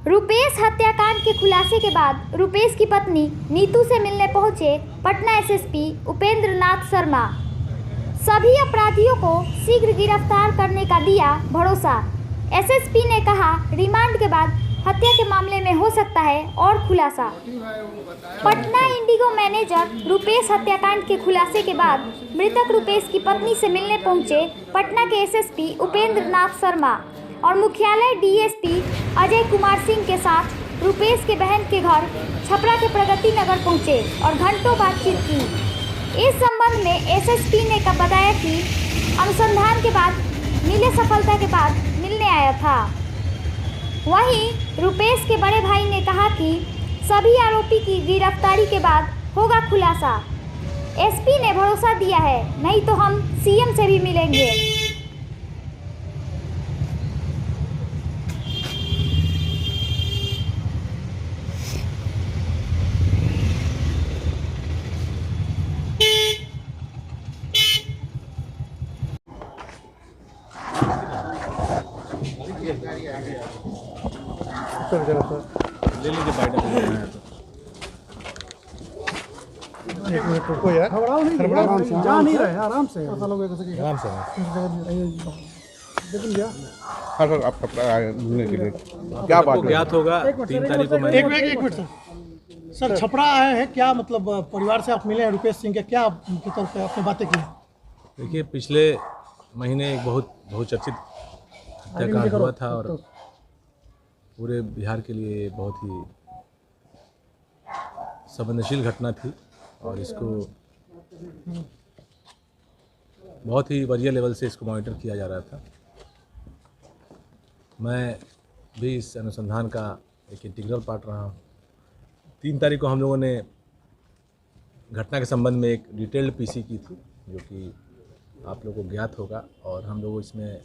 रुपेश हत्याकांड के खुलासे के बाद रुपेश की पत्नी नीतू से मिलने पहुंचे पटना एसएसपी उपेंद्र नाथ शर्मा। सभी अपराधियों को शीघ्र गिरफ्तार करने का दिया भरोसा। एसएसपी ने कहा, रिमांड के बाद हत्या के मामले में हो सकता है और खुलासा। पटना इंडिगो मैनेजर रुपेश हत्याकांड के खुलासे के बाद मृतक रुपेश की पत्नी से मिलने पहुंचे पटना के एसएसपी उपेंद्र नाथ शर्मा और मुख्यालय डीएसपी अजय कुमार सिंह के साथ रुपेश के बहन के घर छपरा के प्रगति नगर पहुंचे और घंटों बातचीत की। इस संबंध में एसएसपी ने बताया कि अनुसंधान के बाद मिले सफलता के बाद मिलने आया था। वहीं रुपेश के बड़े भाई ने कहा कि सभी आरोपी की गिरफ्तारी के बाद होगा खुलासा। एसपी ने भरोसा दिया है, नहीं तो हम सीएम से भी मिलेंगे। ले लीजिए बाइट एक मिनट रुको यार, जा नहीं रहे, आराम से आराम से देखिए भैया। हाँ सर, आप मिलने के लिए क्या बात ज्ञात होगा 3 तारीख को मैं एक मिनट सर छपरा आए हैं, क्या मतलब परिवार से आप मिले हैं रुपेश सिंह के, क्या उनके तौर पे आपने बातें की? देखिए, पिछले महीने एक बहुत बहुचर्चित हत्याकांड हुआ था और पूरे बिहार के लिए बहुत ही संवेदनशील घटना थी और इसको बहुत ही वरीय लेवल से इसको मॉनिटर किया जा रहा था। मैं भी इस अनुसंधान का एक इंटीग्रल पार्ट रहा हूँ। 3 तारीख को हम लोगों ने घटना के संबंध में एक डिटेल्ड पीसी की थी, जो कि आप लोगों को ज्ञात होगा, और हम लोग इसमें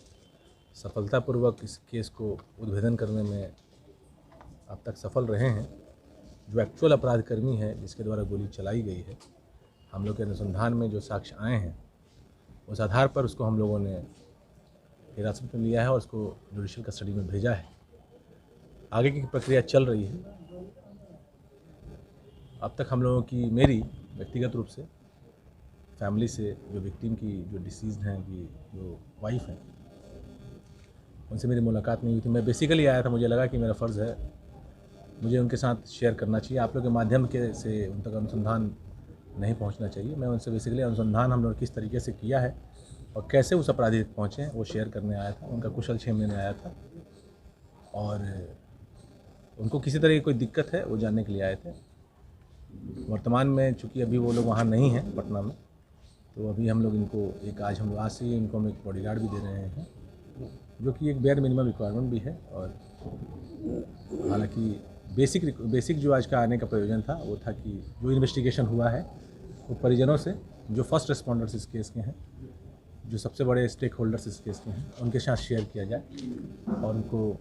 सफलतापूर्वक इस केस को उद्भेदन करने में अब तक सफल रहे हैं। जो एक्चुअल अपराधकर्मी है जिसके द्वारा गोली चलाई गई है, हम लोग के अनुसंधान में जो साक्ष्य आए हैं उस आधार पर उसको हम लोगों ने हिरासत में लिया है और उसको जुडिशियल कस्टडी में भेजा है। आगे की प्रक्रिया चल रही है। अब तक हम लोगों की, मेरी व्यक्तिगत रूप से फैमिली से जो विक्टिम की, जो डिसीज़ हैं, की जो वाइफ हैं, उनसे मेरी मुलाकात नहीं हुई थी। मैं बेसिकली आया था, मुझे लगा कि मेरा फ़र्ज़ है, मुझे उनके साथ शेयर करना चाहिए। आप लोग के माध्यम के से उन तक अनुसंधान नहीं पहुंचना चाहिए। मैं उनसे बेसिकली अनुसंधान हम लोग किस तरीके से किया है और कैसे उस अपराधी तक पहुँचे वो शेयर करने आया था। उनका कुशल क्षेम लेने आया था और उनको किसी तरह की कोई दिक्कत है वो जानने के लिए आए थे। वर्तमान में चूँकि अभी वो लोग वहाँ नहीं हैं पटना में, तो अभी हम लोग इनको आज से ही इनको हम एक बॉडीगार्ड भी दे रहे हैं, जो कि एक बेयर मिनिमम रिक्वायरमेंट भी है। और हालांकि बेसिक जो आज का आने का प्रयोजन था वो था कि जो इन्वेस्टिगेशन हुआ है वो परिजनों से, जो फर्स्ट रिस्पॉन्डर्स इस केस के हैं, जो सबसे बड़े स्टेक होल्डर्स इस केस के हैं, उनके साथ शेयर किया जाए और उनको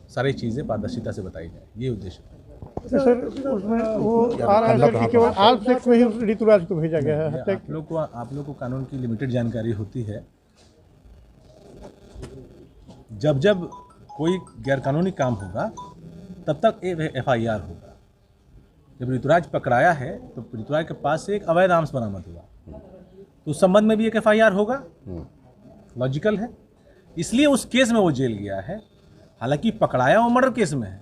सारी चीज़ें पारदर्शिता से बताई जाए। ये उद्देश्य था। सर उसमें वो आ रहा है कि केवल आर्म्स एक्ट में ही ऋतुराज को भेजा गया है। आप लोग को कानून की लिमिटेड जानकारी होती है। जब कोई गैरकानूनी काम होगा तब तक FIR होगा। जब ऋतुराज पकड़ाया है तो ऋतुराज के पास से एक अवैध आर्म्स बरामद हुआ, तो उस संबंध में भी एक FIR होगा। लॉजिकल है, इसलिए उस केस में वो जेल गया है। हालांकि पकड़ाया वो मर्डर केस में है,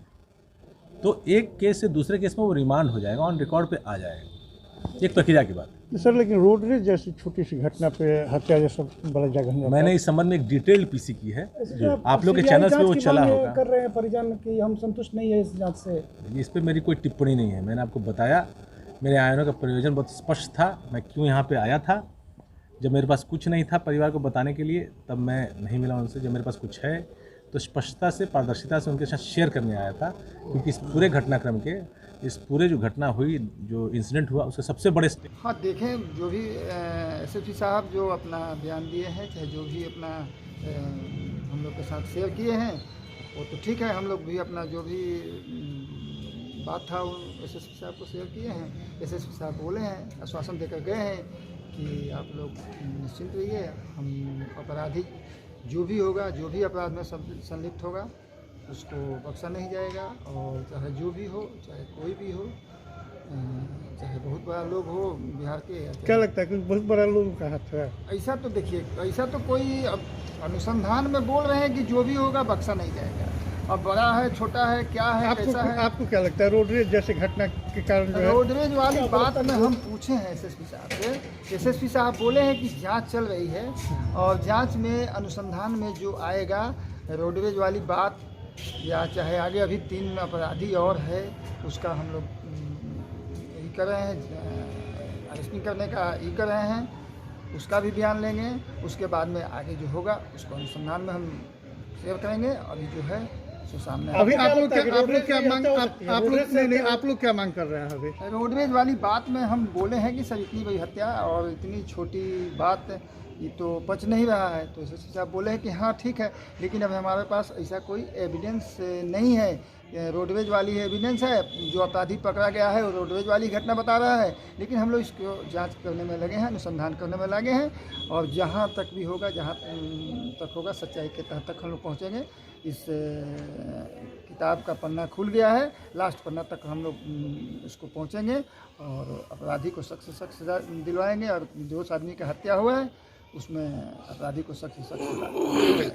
तो एक केस से दूसरे केस में वो रिमांड हो जाएगा, ऑन रिकॉर्ड पे आ जाएगा। एक प्रक्रिया की बात है सर, लेकिन रोड रेज जैसी छोटी सी घटना पे हत्या जैसा बड़ा जगह, मैंने इस संबंध में एक डिटेल्ड पीसी की है, आप लोग के चैनल पे वो चला होगा। कर रहे हैं परिजन कि हम संतुष्ट नहीं है इस जांच से। इस पे मेरी कोई टिप्पणी नहीं है। मैंने आपको बताया, मेरे आने का प्रयोजन बहुत स्पष्ट था। मैं क्यों यहाँ पे आया था, जब मेरे पास कुछ नहीं था परिवार को बताने के लिए, तब मैं नहीं मिला उनसे। जब मेरे पास कुछ है तो स्पष्टता से, पारदर्शिता से उनके साथ शेयर करने आया था, क्योंकि इस पूरे घटनाक्रम के, इस पूरे जो घटना हुई, जो इंसिडेंट हुआ, उसके सबसे बड़े हाँ देखें, जो भी SSP साहब जो अपना बयान दिए हैं, चाहे जो भी अपना हम लोग के साथ शेयर किए हैं, वो तो ठीक है। हम लोग भी अपना जो भी बात था SSP साहब को शेयर किए हैं। SSP साहब बोले हैं, आश्वासन देकर गए हैं कि आप लोग निश्चिंत रहिए, हम अपराधी जो भी होगा, जो भी अपराध में संलिप्त होगा, उसको बख्शा नहीं जाएगा। और चाहे जो भी हो, चाहे कोई भी हो, चाहे बहुत बड़ा लोग हो बिहार के, या क्या लगता है कि बहुत बड़ा लोगों का हाथ है? ऐसा तो देखिए, ऐसा तो कोई अब अनुसंधान में बोल रहे हैं कि जो भी होगा बख्शा नहीं जाएगा। अब बड़ा है, छोटा है, क्या है, कैसा है। आपको क्या लगता है रोडरेज जैसे घटना के कारण जो है? रोडवेज वाली बात में हम पूछे हैं एसएसपी साहब से। एसएसपी साहब बोले हैं कि जांच चल रही है और जांच में, अनुसंधान में जो आएगा रोडवेज वाली बात, या चाहे आगे अभी 3 अपराधी और है, उसका हम लोग यही कर रहे हैं, अरेस्टिंग करने का ये कर रहे हैं, उसका भी बयान लेंगे। उसके बाद में आगे जो होगा उसको अनुसंधान में हम शेयर करेंगे। अभी जो है सो सामने अभी आप लोग क्या मांग कर रहे हैं? अभी रोडवेज वाली बात में हम बोले हैं कि सर इतनी बड़ी हत्या और इतनी छोटी बात ये तो पच नहीं रहा है। तो एसएसपी साहब बोले हैं कि हाँ ठीक है, लेकिन अब हमारे पास ऐसा कोई एविडेंस नहीं है। रोडवेज वाली एविडेंस है, जो अपराधी पकड़ा गया है वो रोडवेज वाली घटना बता रहा है, लेकिन हम लोग इसको जांच करने में लगे हैं, अनुसंधान करने में लगे हैं। और जहाँ तक भी होगा, जहाँ तक होगा, सच्चाई के तह तक हम लोग पहुँचेंगे। इस किताब का पन्ना खुल गया है, लास्ट पन्ना तक हम लोग इसको पहुँचेंगे और अपराधी को सख्त से सख्त सजा दिलवाएंगे। और जो उस आदमी का हत्या हुआ है उसमें अपराधी को सख्त से सख्त सजा दिलवाएंगे।